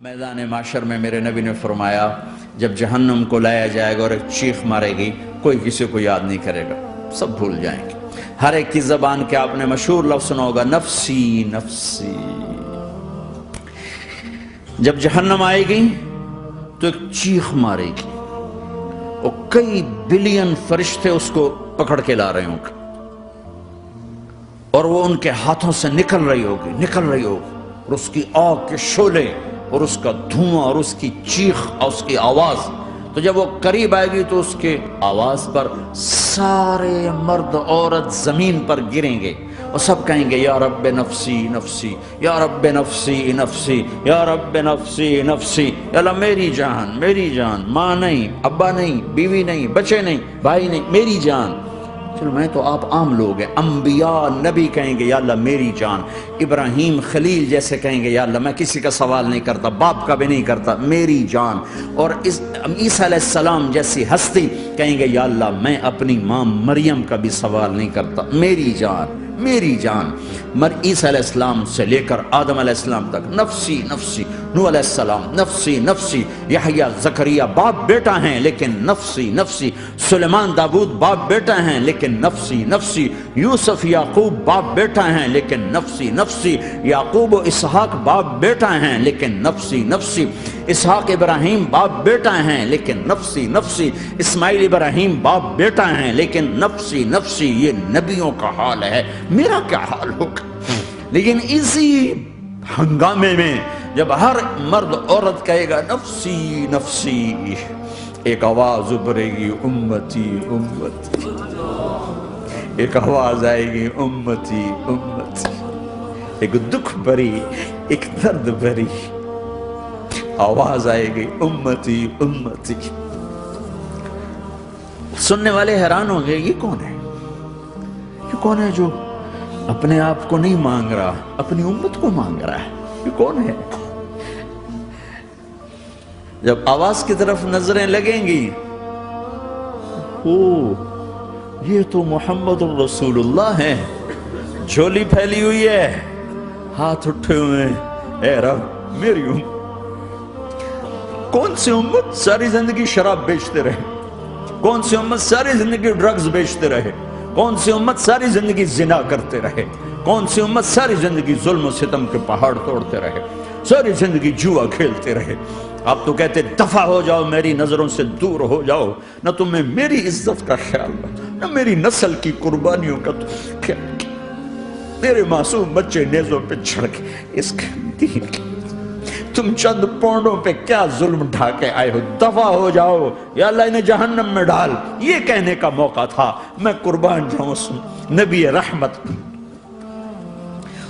میدان معاشر میں میرے نبی نے فرمایا جب جہنم کو لایا جائے گا اور ایک چیخ مارے گی کوئی کسی کو یاد نہیں کرے گا، سب بھول جائیں گے۔ ہر ایک کی زبان کے آپ نے مشہور لفظ سنا ہوگا نفسی نفسی۔ جب جہنم آئے گی تو ایک چیخ مارے گی اور کئی بلین فرشتے اس کو پکڑ کے لا رہے ہوں گے اور وہ ان کے ہاتھوں سے نکل رہی ہوگی اور اس کی آگ کے شعلے اور اس کا دھواں اور اس کی چیخ اور اس کی آواز، تو جب وہ قریب آئے گی تو اس کے آواز پر سارے مرد عورت زمین پر گریں گے اور سب کہیں گے یا رب نفسی نفسی، یا رب نفسی نفسی، یا رب نفسی نفسی، یا اللہ میری جان میری جان، ماں نہیں، ابا نہیں، بیوی نہیں، بچے نہیں، بھائی نہیں، میری جان۔ چلو میں تو آپ عام لوگ ہیں، انبیاء نبی کہیں گے یا اللہ میری جان، ابراہیم خلیل جیسے کہیں گے یا اللہ میں کسی کا سوال نہیں کرتا، باپ کا بھی نہیں کرتا، میری جان، اور عیسیٰ علیہ السلام جیسی ہستی کہیں گے یا اللہ میں اپنی ماں مریم کا بھی سوال نہیں کرتا، میری جان میری جان۔ عیسیٰ علیہ السلام سے لے کر آدم علیہ السلام تک نفسی نفسی، نوح علیہ السلام نفسی نفسی، یحییٰ زکریا باپ بیٹا ہیں لیکن نفسی نفسی، سلیمان داؤد باپ بیٹا ہیں لیکن نفسی نفسی، یوسف یعقوب باپ بیٹا ہیں لیکن نفسی نفسی، یعقوب و اسحاق باپ بیٹا ہیں لیکن نفسی نفسی، اسحاق ابراہیم باپ بیٹا ہیں لیکن نفسی نفسی، اسماعیل ابراہیم باپ بیٹا ہیں لیکن نفسی نفسی۔ یہ نبیوں کا حال ہے، میرا کیا حال ہوگا؟ لیکن اسی ہنگامے میں جب ہر مرد عورت کہے گا نفسی نفسی، ایک آواز ابھرے گی امتی امتی، ایک آواز آئے گی امتی امتی، ایک دکھ بھری ایک درد بھری آواز آئے گی امتی امتی۔ سننے والے حیران ہوں گے یہ کون ہے، یہ کون ہے جو اپنے آپ کو نہیں مانگ رہا اپنی امت کو مانگ رہا ہے، یہ کون ہے؟ جب آواز کی طرف نظریں لگیں گی یہ تو محمد الرسول اللہ ہے، جھولی پھیلی ہوئی ہے، ہاتھ اٹھے ہوئے ہیں، اے رب میری امت۔ کون سی امت ساری زندگی شراب بیچتے رہے، کون سی امت ساری زندگی ڈرگز بیچتے رہے، کون سی امت ساری زندگی زنا کرتے رہے، کون سی امت ساری زندگی ظلم و ستم کے پہاڑ توڑتے رہے، ساری زندگی جوا کھیلتے رہے۔ آپ تو کہتے دفع ہو جاؤ، میری نظروں سے دور ہو جاؤ، نہ تمہیں میری عزت کا خیال نہ میری نسل کی قربانیوں کا خیال، میرے معصوم بچے نیزوں پہ چڑھ کے اس کے دین کی تم چند پونڈوں پہ کیا ظلم ڈھا کے آئے ہو، دفع ہو جاؤ یا اللہ انہیں جہنم میں ڈال۔ یہ کہنے کا موقع تھا، میں قربان جاؤں اس نبی رحمت پر،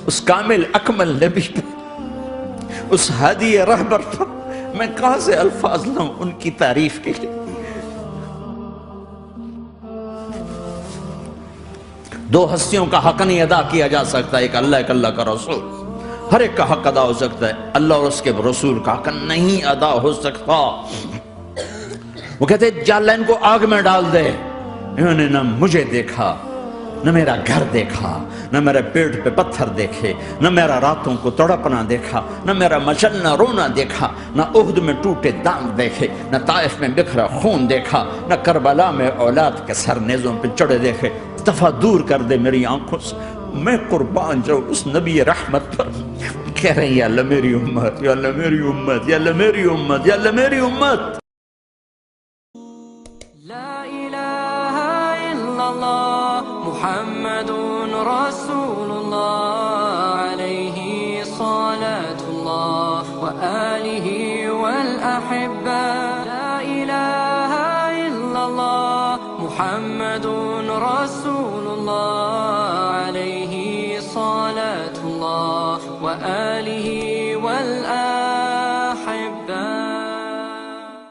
اس کامل اکمل نبی پر، اس ہادی رہبر پر، میں کہاں سے الفاظ لوں ان کی تعریف کے لیے۔ دو ہستیوں کا حق نہیں ادا کیا جا سکتا، ایک اللہ ایک اللہ کا رسول، ہر ایک کا حق ادا ہو سکتا ہے، اللہ اور اس کے رسول کا حق نہیں ادا ہو سکتا۔ وہ کہتے ہیں یا اللہ ان کو آگ میں ڈال دے، انہوں نے نہ مجھے دیکھا، نہ میرا گھر دیکھا، نہ میرے پیٹ پہ پتھر دیکھے، نہ میرا راتوں کو تڑپنا دیکھا، نہ میرا مچلنا رونا دیکھا، نہ احد میں ٹوٹے دانت دیکھے، نہ طائف میں بکھرا خون دیکھا، نہ کربلا میں اولاد کے سر نیزوں پہ چڑھے دیکھے۔ دفعہ دور کر دے میری آنکھوں سے، میں قربان جاؤں اس نبی رحمت پر۔ کہہ رہے ہیں یا اللہ میری امت، یا اللہ میری امت، یا اللہ میری امت، یا اللہ میری امت۔ لا الہ الا اللہ محمد رسول اللہ علیہ صلاة اللہ وآلہ والأحبہ۔ لا الہ الا اللہ محمد رسول اللہ علیہ صلاة اللہ وآلہ